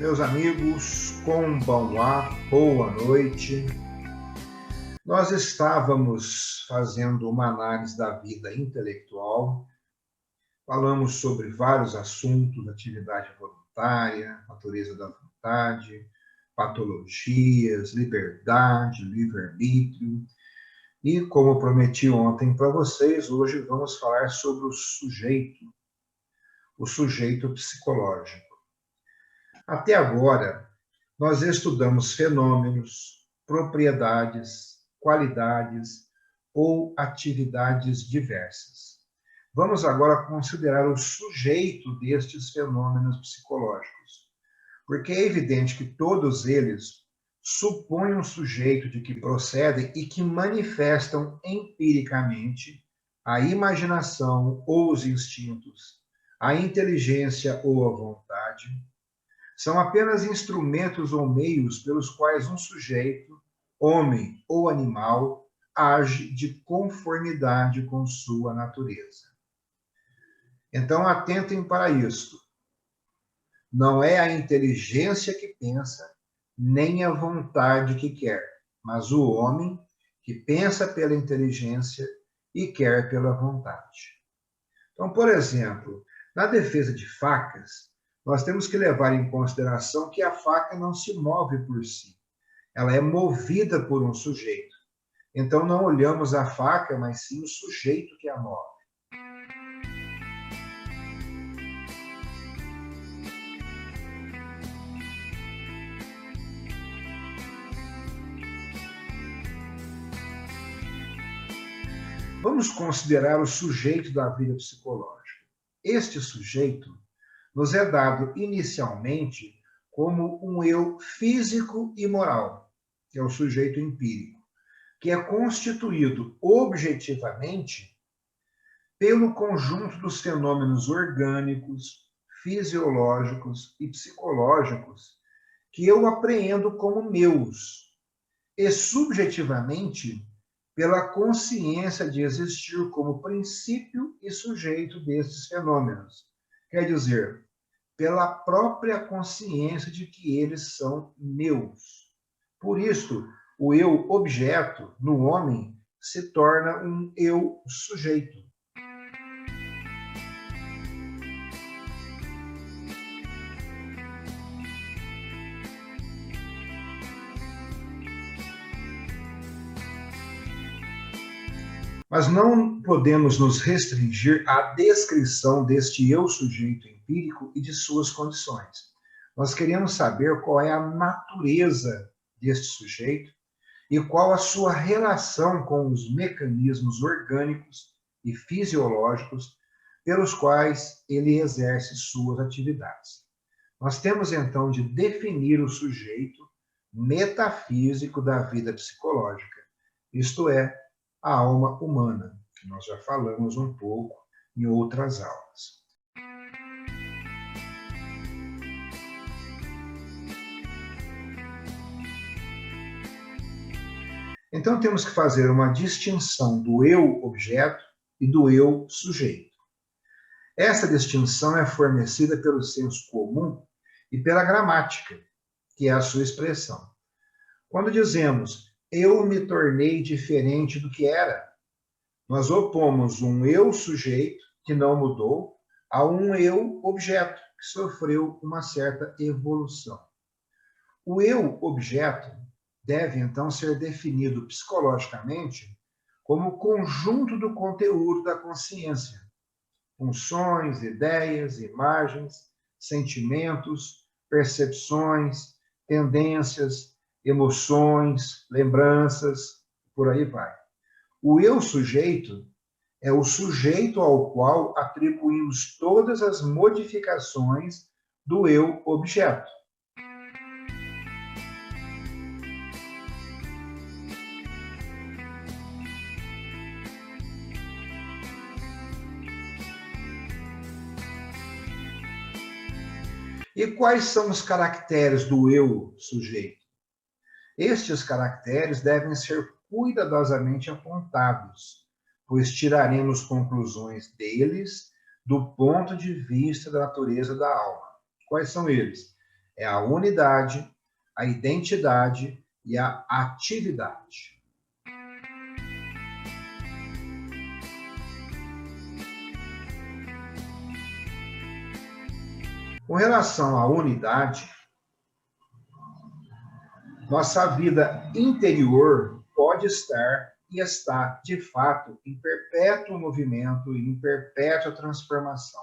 Meus amigos, konbanwa, boa noite. Nós estávamos fazendo uma análise da vida intelectual, falamos sobre vários assuntos, atividade voluntária, natureza da vontade, patologias, liberdade, livre-arbítrio. E, como prometi ontem para vocês, hoje vamos falar sobre o sujeito psicológico. Até agora, nós estudamos fenômenos, propriedades, qualidades ou atividades diversas. Vamos agora considerar o sujeito destes fenômenos psicológicos, porque é evidente que todos eles supõem um sujeito de que procedem e que manifestam empiricamente a imaginação ou os instintos, a inteligência ou a vontade. São apenas instrumentos ou meios pelos quais um sujeito, homem ou animal, age de conformidade com sua natureza. Então, atentem para isto. Não é a inteligência que pensa, nem a vontade que quer, mas o homem que pensa pela inteligência e quer pela vontade. Então, por exemplo, na defesa de facas, nós temos que levar em consideração que a faca não se move por si. Ela é movida por um sujeito. Então, não olhamos a faca, mas sim o sujeito que a move. Vamos considerar o sujeito da vida psicológica. Este sujeito nos é dado inicialmente como um eu físico e moral, que é o sujeito empírico, que é constituído objetivamente pelo conjunto dos fenômenos orgânicos, fisiológicos e psicológicos que eu apreendo como meus, e subjetivamente pela consciência de existir como princípio e sujeito desses fenômenos. Quer dizer, pela própria consciência de que eles são meus. Por isso, o eu objeto no homem se torna um eu sujeito. Mas não podemos nos restringir à descrição deste eu sujeito empírico e de suas condições. Nós queremos saber qual é a natureza deste sujeito e qual a sua relação com os mecanismos orgânicos e fisiológicos pelos quais ele exerce suas atividades. Nós temos então de definir o sujeito metafísico da vida psicológica, isto é, a alma humana, que nós já falamos um pouco em outras aulas. Então, temos que fazer uma distinção do eu objeto e do eu sujeito. Essa distinção é fornecida pelo senso comum e pela gramática, que é a sua expressão. Quando dizemos eu me tornei diferente do que era, nós opomos um eu sujeito, que não mudou, a um eu objeto, que sofreu uma certa evolução. O eu objeto deve, então, ser definido psicologicamente como o conjunto do conteúdo da consciência, funções, ideias, imagens, sentimentos, percepções, tendências, emoções, lembranças, por aí vai. O eu sujeito é o sujeito ao qual atribuímos todas as modificações do eu objeto. E quais são os caracteres do eu sujeito? Estes caracteres devem ser cuidadosamente apontados, pois tiraremos conclusões deles do ponto de vista da natureza da alma. Quais são eles? É a unidade, a identidade e a atividade. Com relação à unidade, nossa vida interior pode estar e está, de fato, em perpétuo movimento e em perpétua transformação.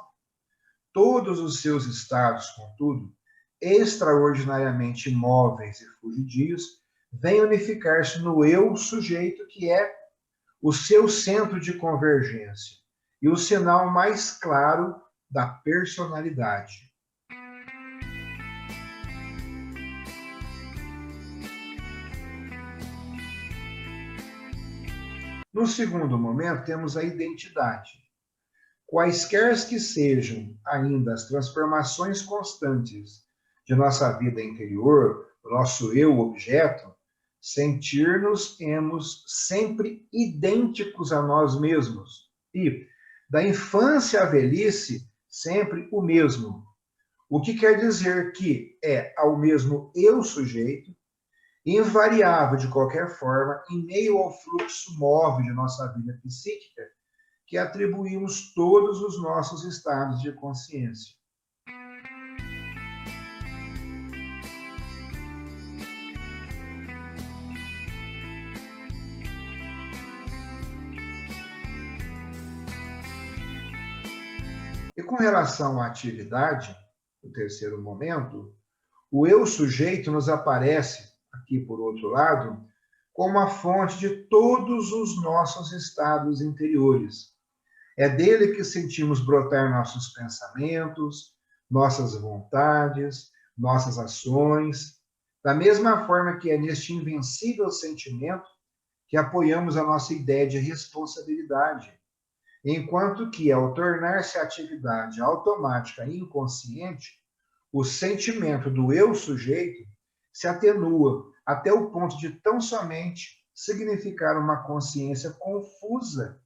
Todos os seus estados, contudo, extraordinariamente móveis e fugidios, vêm unificar-se no eu sujeito, que é o seu centro de convergência e o sinal mais claro da personalidade. No segundo momento, temos a identidade. Quaisquer que sejam ainda as transformações constantes de nossa vida interior, do nosso eu objeto, sentir-nos-emos sempre idênticos a nós mesmos e, da infância à velhice, sempre o mesmo. O que quer dizer que é ao mesmo eu sujeito, invariável de qualquer forma, em meio ao fluxo móvel de nossa vida psíquica, que atribuímos todos os nossos estados de consciência. E com relação à atividade, no terceiro momento, o eu sujeito nos aparece, aqui por outro lado, como a fonte de todos os nossos estados interiores. É dele que sentimos brotar nossos pensamentos, nossas vontades, nossas ações, da mesma forma que é neste invencível sentimento que apoiamos a nossa ideia de responsabilidade, enquanto que, ao tornar-se a atividade automática e inconsciente, o sentimento do eu sujeito se atenua até o ponto de tão somente significar uma consciência confusa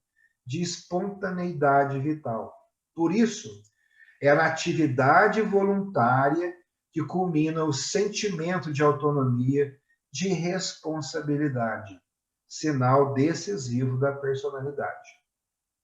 de espontaneidade vital. Por isso, é na atividade voluntária que culmina o sentimento de autonomia, de responsabilidade, sinal decisivo da personalidade.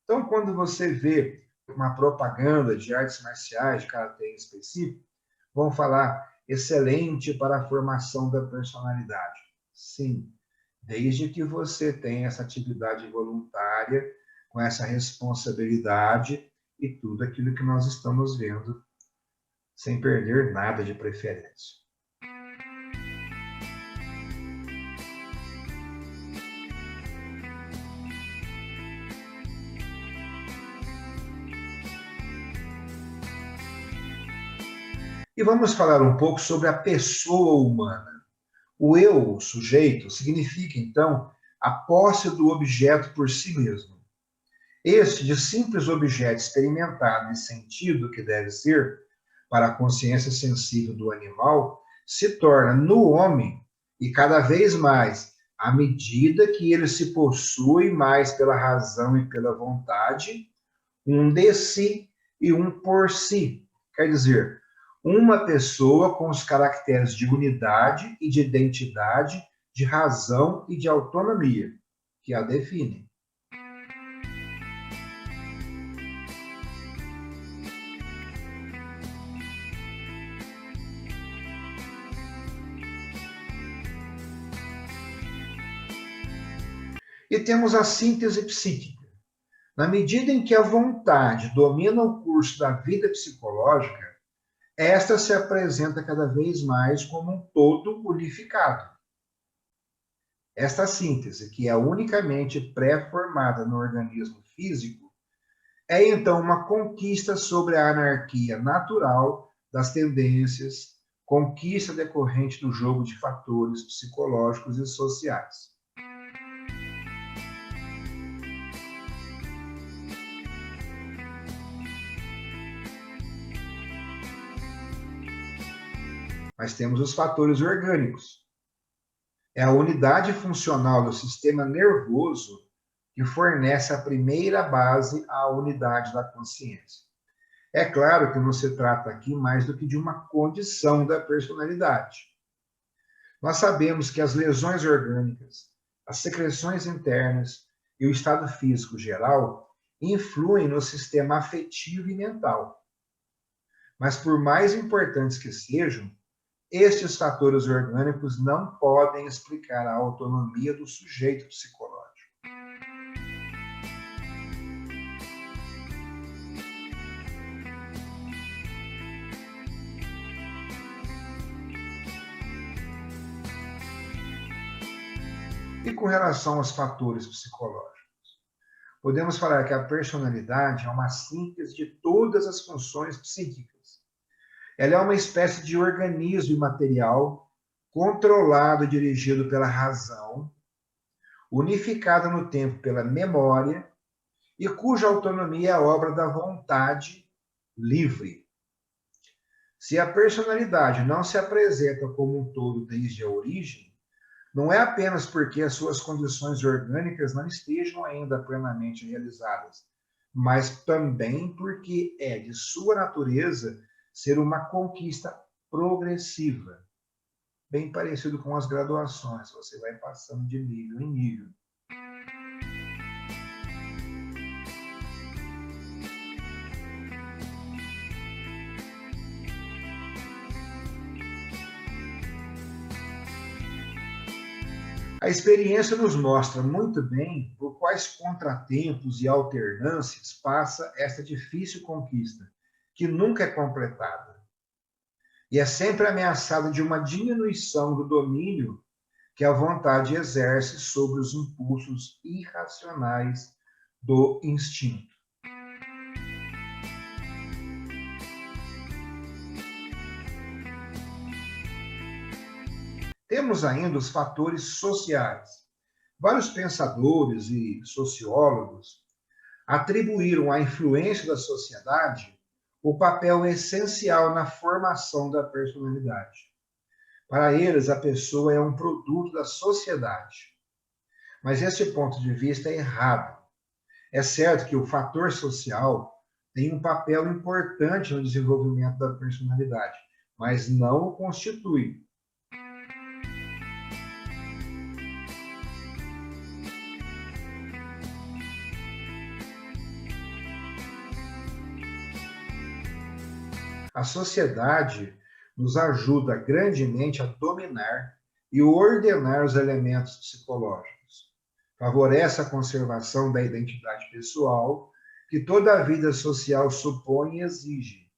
Então, quando você vê uma propaganda de artes marciais, de karatê em específico, vão falar excelente para a formação da personalidade. Sim, desde que você tenha essa atividade voluntária, com essa responsabilidade e tudo aquilo que nós estamos vendo, sem perder nada de preferência. E vamos falar um pouco sobre a pessoa humana. O eu, o sujeito, significa, então, a posse do objeto por si mesmo. Este, de simples objeto experimentado e sentido que deve ser, para a consciência sensível do animal, se torna no homem, e cada vez mais, à medida que ele se possui mais pela razão e pela vontade, um de si e um por si. Quer dizer, uma pessoa com os caracteres de unidade e de identidade, de razão e de autonomia, que a definem. E temos a síntese psíquica. Na medida em que a vontade domina o curso da vida psicológica, esta se apresenta cada vez mais como um todo unificado. Esta síntese, que é unicamente pré-formada no organismo físico, é então uma conquista sobre a anarquia natural das tendências, conquista decorrente do jogo de fatores psicológicos e sociais. Mas temos os fatores orgânicos. É a unidade funcional do sistema nervoso que fornece a primeira base à unidade da consciência. É claro que não se trata aqui mais do que de uma condição da personalidade. Nós sabemos que as lesões orgânicas, as secreções internas e o estado físico geral influem no sistema afetivo e mental. Mas, por mais importantes que sejam, estes fatores orgânicos não podem explicar a autonomia do sujeito psicológico. E com relação aos fatores psicológicos? Podemos falar que a personalidade é uma síntese de todas as funções psíquicas. Ela é uma espécie de organismo imaterial, controlado e dirigido pela razão, unificado no tempo pela memória e cuja autonomia é obra da vontade livre. Se a personalidade não se apresenta como um todo desde a origem, não é apenas porque as suas condições orgânicas não estejam ainda plenamente realizadas, mas também porque é de sua natureza ser uma conquista progressiva, bem parecido com as graduações, você vai passando de nível em nível. A experiência nos mostra muito bem por quais contratempos e alternâncias passa esta difícil conquista, que nunca é completada. E é sempre ameaçada de uma diminuição do domínio que a vontade exerce sobre os impulsos irracionais do instinto. Temos ainda os fatores sociais. Vários pensadores e sociólogos atribuíram à influência da sociedade o papel essencial na formação da personalidade. Para eles, a pessoa é um produto da sociedade. Mas esse ponto de vista é errado. É certo que o fator social tem um papel importante no desenvolvimento da personalidade, mas não o constitui. A sociedade nos ajuda grandemente a dominar e ordenar os elementos psicológicos. Favorece a conservação da identidade pessoal, que toda a vida social supõe e exige,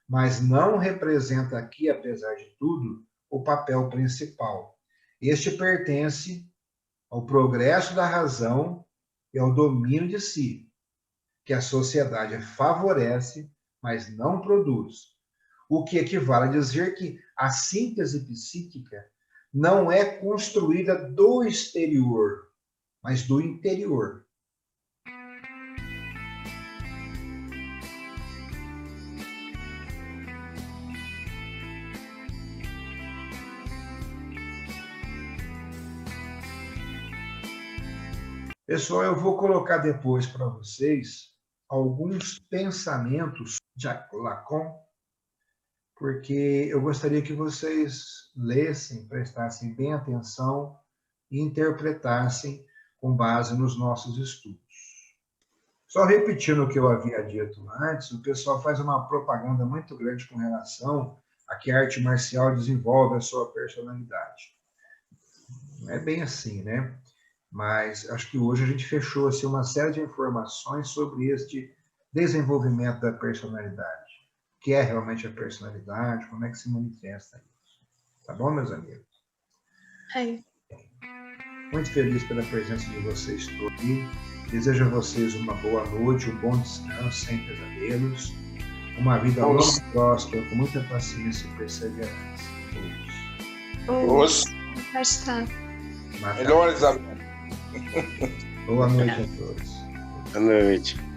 mas não representa aqui, apesar de tudo, o papel principal. Este pertence ao progresso da razão e ao domínio de si, que a sociedade favorece, mas não produz. O que equivale a dizer que a síntese psíquica não é construída do exterior, mas do interior. Pessoal, eu vou colocar depois para vocês alguns pensamentos de Lacan, porque eu gostaria que vocês lessem, prestassem bem atenção e interpretassem com base nos nossos estudos. Só repetindo o que eu havia dito antes, o pessoal faz uma propaganda muito grande com relação a que a arte marcial desenvolve a sua personalidade. Não é bem assim, né? Mas acho que hoje a gente fechou assim, uma série de informações sobre este desenvolvimento da personalidade. O que é realmente a personalidade, como é que se manifesta isso. Tá bom, meus amigos? É. Muito feliz pela presença de vocês todos aqui. Desejo a vocês uma boa noite, um bom descanso, sem pesadelos, uma vida longa e próspera, com muita paciência e perseverança. Todos. Já está. Melhores amigos. Boa noite a todos. Boa noite.